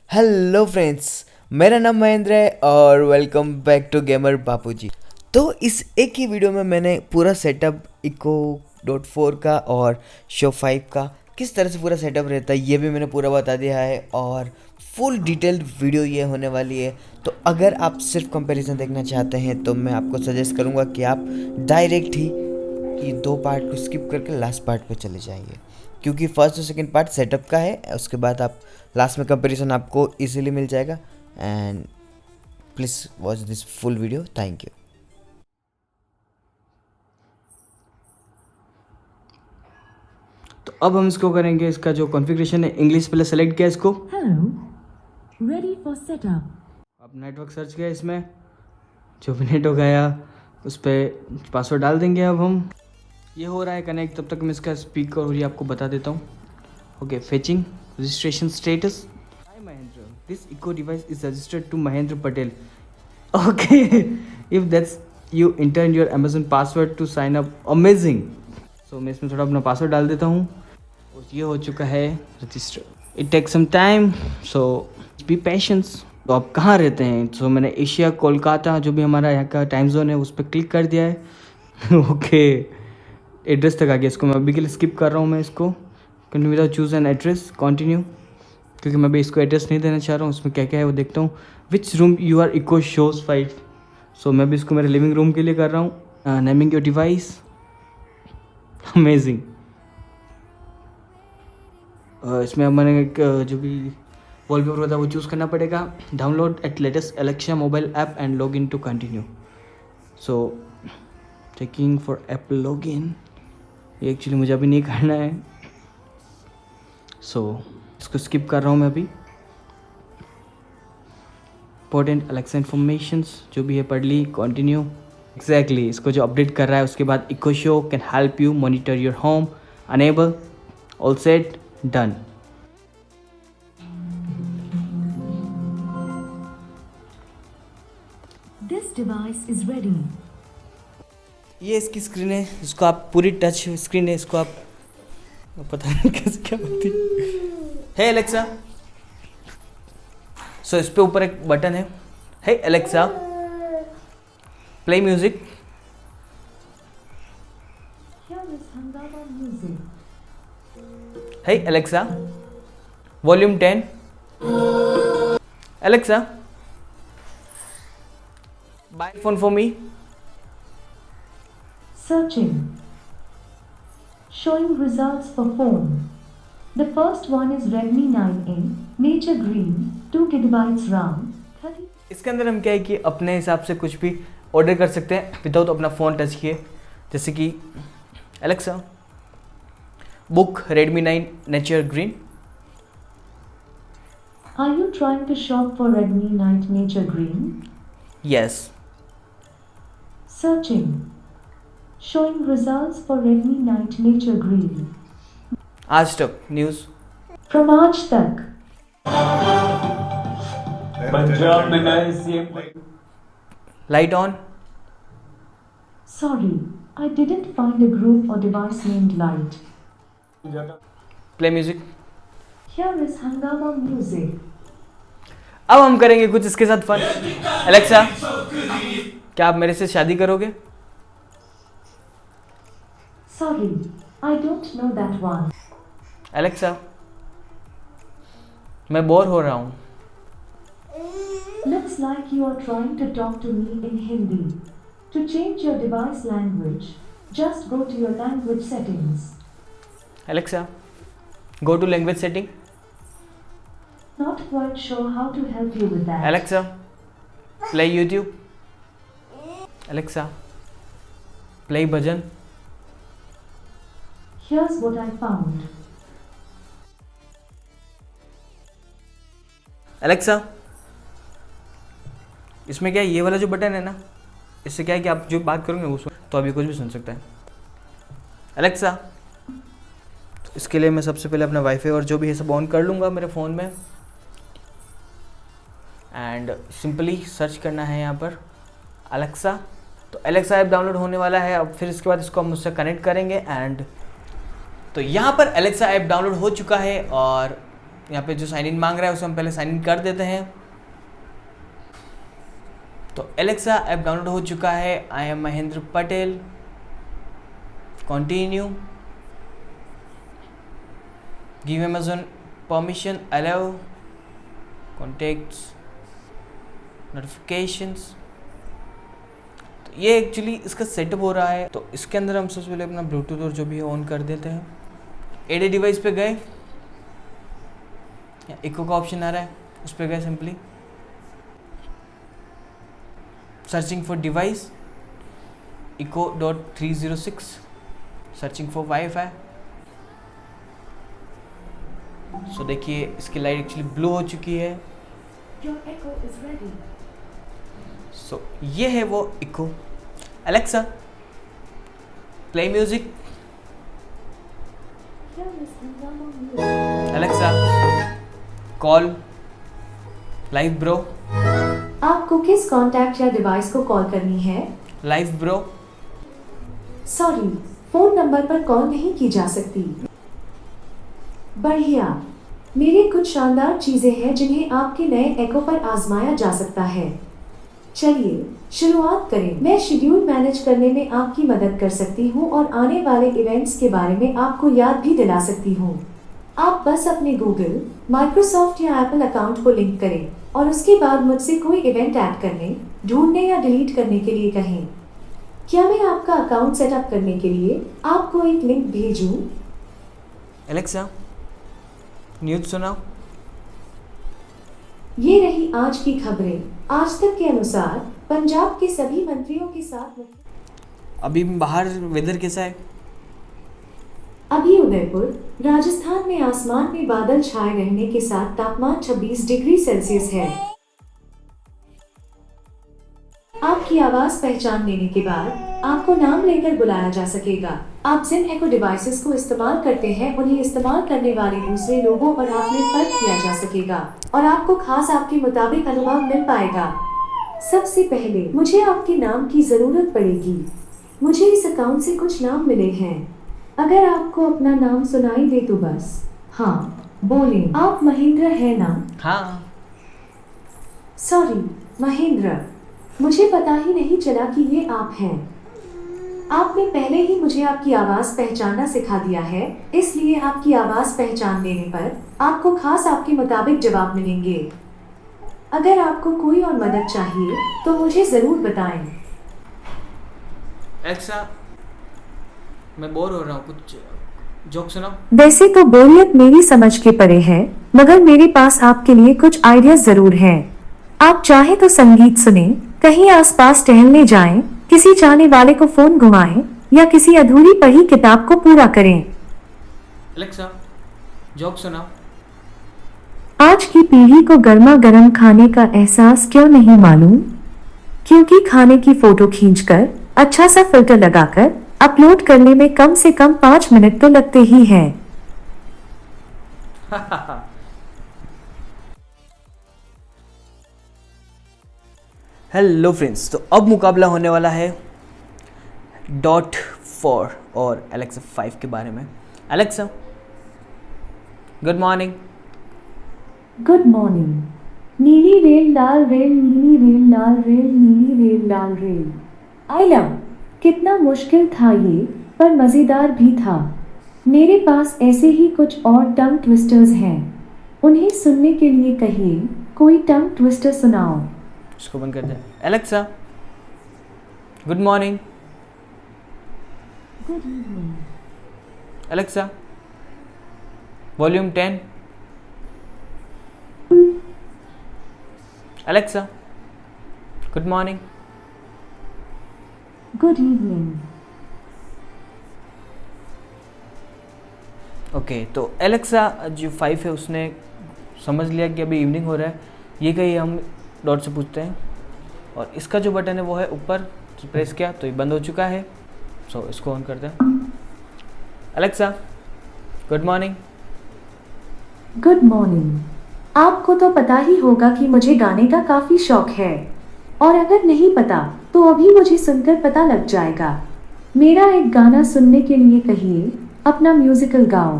Hello friends, मेरा नाम महेंद्र है और वेलकम बैक टू गेमर बापूजी। तो इस एक ही वीडियो में मैंने पूरा सेटअप इको डॉट 4 का और शो 5 का किस तरह से पूरा सेटअप रहता है ये भी मैंने पूरा बता दिया है और फुल डिटेल्ड वीडियो ये होने वाली है। तो अगर आप सिर्फ कंपैरिजन देखना चाहते हैं तो मैं आपको सजेस्ट करूँगा कि आप डायरेक्ट ही ये दो पार्ट को स्किप करके लास्ट पार्ट पे चले जाइए, क्योंकि फर्स्ट और सेकंड पार्ट सेटअप का है। उसके बाद आप लास्ट में कंपैरिजन आपको इजीली मिल जाएगा। And please watch this full video. Thank you. तो अब हम इसको करेंगे, इसका जो कॉन्फ़िगरेशन है इंग्लिश पहले सेलेक्ट किया इसको। Hello, ready for setup. अब नेटवर्क सर्च किया, इसमें जो भी नेटवर्क आया उस पर पासवर्ड डाल देंगे। अब हम ये हो रहा है कनेक्ट, तब तक मैं इसका स्पीकर और ये आपको बता देता हूँ। Okay, fetching registration status. Hi Mahendra, this echo device is registered to Mahendra Patel. Okay, if that's you enter your Amazon password to sign up. Amazing. So मैं इसमें थोड़ा अपना पासवर्ड डाल देता हूँ और ये हो चुका है register. It take some time, so be patience. तो आप कहाँ रहते हैं? तो मैंने एशिया कोलकाता, जो भी हमारा यहाँ का टाइम जोन है, उस पर क्लिक कर दिया है। ओके, एड्रेस तक आ गया। इसको मैं अभी के लिए स्किप कर रहा हूँ। मैं इसको continue without choose an address, continue, क्योंकि मैं अभी इसको एड्रेस नहीं देना चाह रहा हूँ। उसमें क्या क्या है वो देखता हूँ। Which room you are echo shows 5। सो मैं भी इसको मेरे लिविंग रूम के लिए कर रहा हूँ। Naming your device. अमेजिंग। इसमें अब मैंने एक जो भी वॉलपेपर होता है वो चूज़ करना पड़ेगा। Download at latest Alexa mobile app and log in to continue. So checking for app log in, ये एक्चुअली मुझे अभी नहीं करना है। सो इसको स्किप कर रहा हूँ मैं अभी। इंपॉर्टेंट एलेक्सा इन्फॉर्मेशंस जो भी है पढ़ ली, कंटिन्यू। एग्जैक्टली, इसको जो अपडेट कर रहा है उसके बाद echo show can help you monitor your home. Enable, all set, done. This device is ready. ये इसकी स्क्रीन है, इसको आप पूरी टच स्क्रीन है, इसको आप पता नहीं कैसे क्या होती है। एलेक्सा, सो इस पे ऊपर एक बटन है। Hey Alexa, play music. Here is Hangama Music. Hey Alexa, volume 10। Alexa, buy phone for me. Searching. Showing results for phone. The first one is Redmi 9A, Nature Green, 2 GB RAM, 30. इसके अंदर हम क्या है कि अपने हिसाब से कुछ भी ऑर्डर कर सकते हैं विदाउट अपना फ़ोन टच किए। जैसे कि Alexa, book Redmi 9 nature green. Are you trying to shop for Redmi 9 Nature Green? Yes. Searching. Showing results for Redmi 9 Nature Green. आज तक news. From Aaj Tak. Punjab में नए CM light on. Sorry, I didn't find a group or device named Light. Play music. Here is Hangama Music. अब हम करेंगे कुछ इसके साथ फन। एलेक्सा, क्या आप मेरे से शादी करोगे? Sorry, I don't know that one. Alexa, मैं बोर हो रहा हूँ। Looks like you are trying to talk to me in Hindi. To change your device language, just go to your language settings. Alexa, go to language setting. Not quite sure how to help you with that. Alexa, play YouTube. Alexa, play bhajan. Here's what I found. Alexa, इसमें क्या है, ये वाला जो button है ना, इससे क्या है कि आप जो बात करोगे वो सुन, तो अभी कुछ भी सुन सकता है। एलेक्सा, तो इसके लिए मैं सबसे पहले अपना वाईफाई और जो भी है सब ऑन कर लूँगा मेरे फ़ोन में। एंड सिंपली सर्च करना है यहाँ पर एलेक्सा। तो एलेक्सा ऐप डाउनलोड होने वाला है। अब फिर इसके बाद इसको हम मुझसे कनेक्ट करेंगे। एंड तो यहाँ पर एलेक्सा ऐप डाउनलोड हो चुका है और यहाँ पे जो साइन इन मांग रहा है उसे हम पहले साइन इन कर देते हैं। तो एलेक्सा ऐप डाउनलोड हो चुका है। I am Mahendra Patel, continue, give Amazon permission, allow, contacts, notifications. तो ये एक्चुअली इसका सेटअप हो रहा है। तो इसके अंदर हम सबसे पहले अपना ब्लूटूथ और जो भी है ऑन कर देते हैं। एड ए डिवाइस पे गए, इको का ऑप्शन आ रहा है, उस पर गए, simply searching for device, echo.306, searching for WiFi. So देखिए इसकी लाइट एक्चुअली ब्लू हो चुकी है। Your echo is ready. सो ये है वो echo. Alexa play music. Here is Hungama Music. Alexa call live bro. आपको किस कॉन्टैक्ट या डिवाइस को कॉल करनी है? Live bro. Sorry, phone number पर कॉल नहीं की जा सकती। बढ़िया। मेरी कुछ शानदार चीजें हैं जिन्हें आपके नए एको पर आजमाया जा सकता है। चलिए शुरुआत करें। मैं शेड्यूल मैनेज करने में आपकी मदद कर सकती हूँ और आने वाले इवेंट्स के बारे में आपको याद भी दिला सकती हूँ। आप बस अपने गूगल, माइक्रोसॉफ्ट या एप्पल अकाउंट को लिंक करें और उसके बाद मुझसे कोई इवेंट ऐड करने, ढूंढने या डिलीट करने के लिए कहें। क्या मैं आपका अकाउंट सेटअप करने के लिए आपको एक लिंक भेजूं? एलेक्सा न्यूज़ सुनाओ। ये रही आज की खबरें। आज तक के अनुसार पंजाब के सभी मंत्रियों के साथ अभी बाहर वेदर कैसा है? अभी उदयपुर, राजस्थान में आसमान में बादल छाए रहने के साथ तापमान 26 डिग्री सेल्सियस है। आपकी आवाज पहचान लेने के बाद आपको नाम लेकर बुलाया जा सकेगा। आप जिन एको डिवाइसेस को इस्तेमाल करते हैं उन्हें इस्तेमाल करने वाले दूसरे लोगों और आप में फर्क किया जा सकेगा और आपको खास आपके मुताबिक अनुभव मिल पाएगा। सबसे पहले मुझे आपके नाम की जरूरत पड़ेगी। मुझे इस अकाउंट से कुछ नाम मिले हैं। अगर आपको अपना नाम सुनाई दे तो बस हाँ बोले। आप महेंद्र है ना? हाँ। सॉरी महेंद्र, मुझे पता ही नहीं चला कि ये आप हैं। आपने पहले ही मुझे आपकी आवाज़ पहचानना सिखा दिया है, इसलिए आपकी आवाज़ पहचान लेने पर आपको खास आपके मुताबिक जवाब मिलेंगे। अगर आपको कोई और मदद चाहिए तो मुझे ज़रूर बताएं। एलेक्सा मैं बोर हो रहा हूँ, कुछ जोक सुनाओ। वैसे तो बोरियत मेरी समझ के परे है, मगर मेरे पास आपके लिए कुछ आइडियाज जरूर हैं। आप चाहे तो संगीत सुने, कहीं आसपास टहलने जाएं, किसी चाहने वाले को फोन घुमाएं या किसी अधूरी पढ़ी किताब को पूरा करें। एलेक्सा जोक सुनाओ। आज की पीढ़ी को गर्मा गर्म खाने का एहसास क्यों नहीं मालूम? क्योंकि खाने की फोटो खींचकर अच्छा सा फिल्टर लगाकर अपलोड करने में कम से कम 5 मिनट तो लगते ही हैं। हेलो फ्रेंड्स, तो अब मुकाबला होने वाला है डॉट 4 और एलेक्सा 5 के बारे में। Alexa good morning. Good morning. नीली रेल लाल रेल, नीली रेल लाल रेल, नीली rail Lal rail. I love. कितना मुश्किल था ये, पर मज़ेदार भी था। मेरे पास ऐसे ही कुछ और टंग ट्विस्टर्स हैं, उन्हें सुनने के लिए कहिए कोई टंग ट्विस्टर सुनाओ। इसको बंद कर दे। Alexa good morning. Good evening. Alexa volume 10। Alexa good morning. Good evening. Okay, तो एलेक्सा जो 5 है उसने समझ लिया कि अभी इवनिंग हो रहा है। ये कहीं हम डॉट से पूछते हैं और इसका जो बटन है वो है ऊपर, प्रेस किया तो ये बंद हो चुका है। सो इसको ऑन करते हैं। Alexa good morning. Good morning. आपको तो पता ही होगा कि मुझे गाने का काफ़ी शौक है, और अगर नहीं पता तो अभी मुझे सुनकर पता लग जाएगा। मेरा एक गाना सुनने के लिए कहिए, अपना म्यूजिकल गाओ।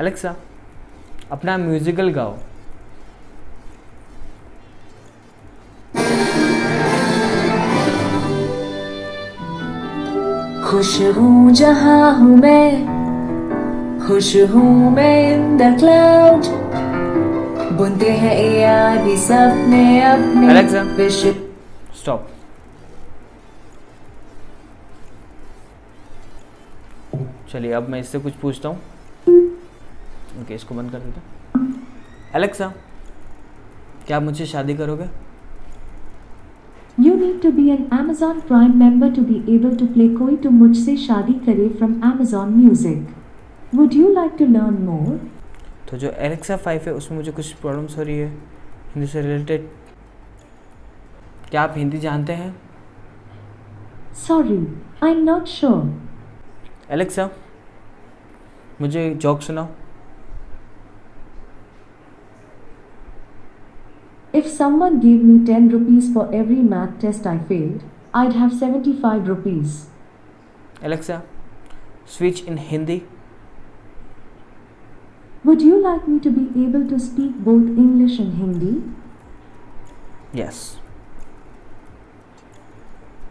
एलेक्सा अपना म्यूजिकल गाओ। खुश हूँ जहाँ हूँ मैं, खुश हूँ मैं इन द क्लाउड, बुनते हैं यार भी सपने अपने Alexa. विश्व। स्टॉप। चलिए अब मैं इससे कुछ पूछता हूँ। ओके, इसको बंद कर देता हूँ। एलेक्सा, क्या आप मुझसे शादी करोगे? You need to be an Amazon Prime member to be able to play कोई तुम मुझसे शादी करे from Amazon Music. Would you like to learn more? तो जो एलेक्सा 5 है उसमें मुझे कुछ प्रॉब्लम्स हो रही है हिंदी से रिलेटेड। क्या आप हिंदी जानते हैं? Sorry, I'm not sure. Alexa, मुझे जोक सुनाओ। If someone gave me 10 rupees for every math test I failed, I'd have 75 rupees. Alexa, switch in Hindi. Would you like me to be able to speak both English and Hindi? Yes.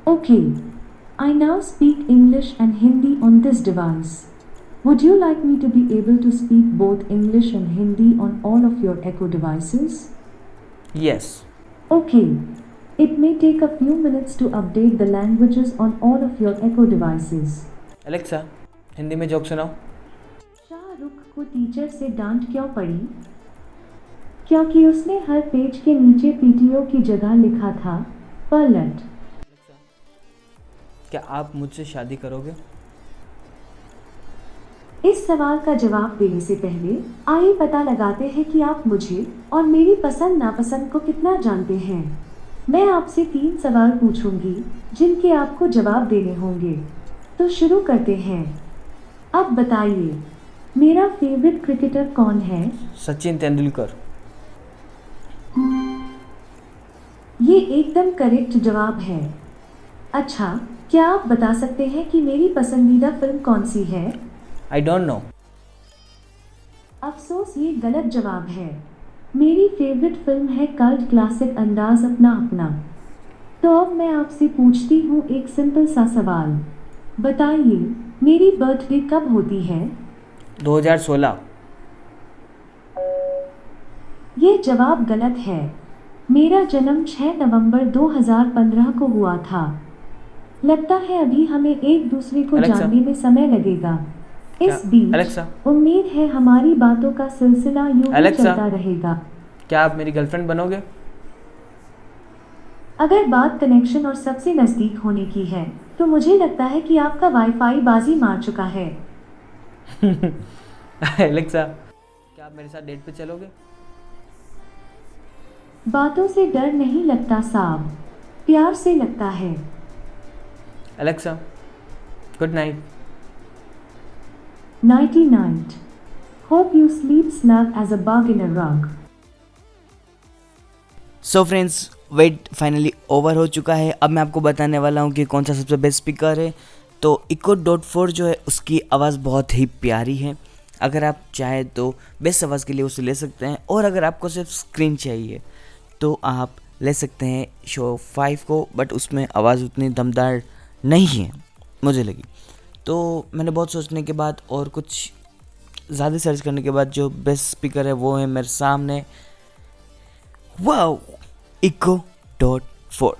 Okay. I now speak English and Hindi on this device. Would you like me to be able to speak both English and Hindi on all of your Echo devices? Yes. Okay. It may take a few minutes to update the languages on all of your Echo devices. Alexa, Hindi में joke सुनाओ। शाहरुख को teacher से डांट क्यों पड़ी? क्योंकि उसने हर page के नीचे PTO की जगह लिखा था पलट। क्या आप मुझसे शादी करोगे? इस सवाल का जवाब देने से पहले आइए पता लगाते हैं कि आप मुझे और मेरी पसंद नापसंद को कितना जानते हैं। मैं आपसे 3 सवाल पूछूंगी जिनके आपको जवाब देने होंगे। तो शुरू करते हैं। अब बताइए, मेरा फेवरेट क्रिकेटर कौन है? सचिन तेंदुलकर। ये एकदम करेक्ट जवाब है। अच्छा, क्या आप बता सकते हैं कि मेरी पसंदीदा फिल्म कौन सी है? I don't know. अफसोस, ये गलत जवाब है। मेरी फेवरेट फिल्म है कल्ट क्लासिक अंदाज अपना अपना। तो अब मैं आपसे पूछती हूँ एक सिंपल सा सवाल। बताइए, मेरी बर्थडे कब होती है? 2016। ये जवाब गलत है। मेरा जन्म 6 नवंबर 2015 को हुआ था। लगता है अभी हमें एक दूसरे को Alexa. जानने में समय लगेगा। इस बीच Alexa. उम्मीद है हमारी बातों का सिलसिला यूं ही Alexa. चलता रहेगा। क्या आप मेरी गर्लफ्रेंड बनोगे? अगर बात कनेक्शन और सबसे नज़दीक होने की है तो मुझे लगता है कि आपका वाईफाई बाजी मार चुका है। एलेक्सा, क्या आप मेरे साथ डेट पे चलोगे? बातों से डर नहीं लगता साहब, प्यार से लगता है। Alexa, good night. Nighty night. Hope you sleep snug as a bug in a rug. So friends, wait finally over हो चुका है। अब मैं आपको बताने वाला हूँ कि कौन सा सबसे बेस्ट स्पीकर है। तो Echo.4 जो है उसकी आवाज़ बहुत ही प्यारी है। अगर आप चाहें तो बेस्ट आवाज़ के लिए उसे ले सकते हैं, और अगर आपको सिर्फ स्क्रीन चाहिए तो आप ले सकते हैं शो 5 को, बट उसमें आवाज़ उतनी दमदार नहीं है मुझे लगी। तो मैंने बहुत सोचने के बाद और कुछ ज़्यादा सर्च करने के बाद जो बेस्ट स्पीकर है वो है मेरे सामने, वाओ, Echo.4।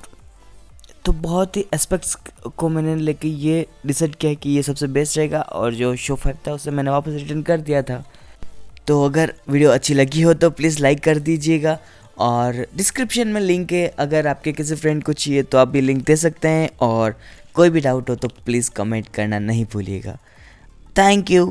तो बहुत ही एस्पेक्ट्स को मैंने लेके ये डिसाइड किया कि ये सबसे बेस्ट रहेगा, और जो शो 5 था उसे मैंने वापस रिटर्न कर दिया था। तो अगर वीडियो अच्छी लगी हो तो प्लीज़ लाइक कर दीजिएगा, और डिस्क्रिप्शन में लिंक है, अगर आपके किसी फ्रेंड को चाहिए तो आप भी लिंक दे सकते हैं, और कोई भी डाउट हो तो प्लीज़ कमेंट करना नहीं भूलिएगा। Thank you.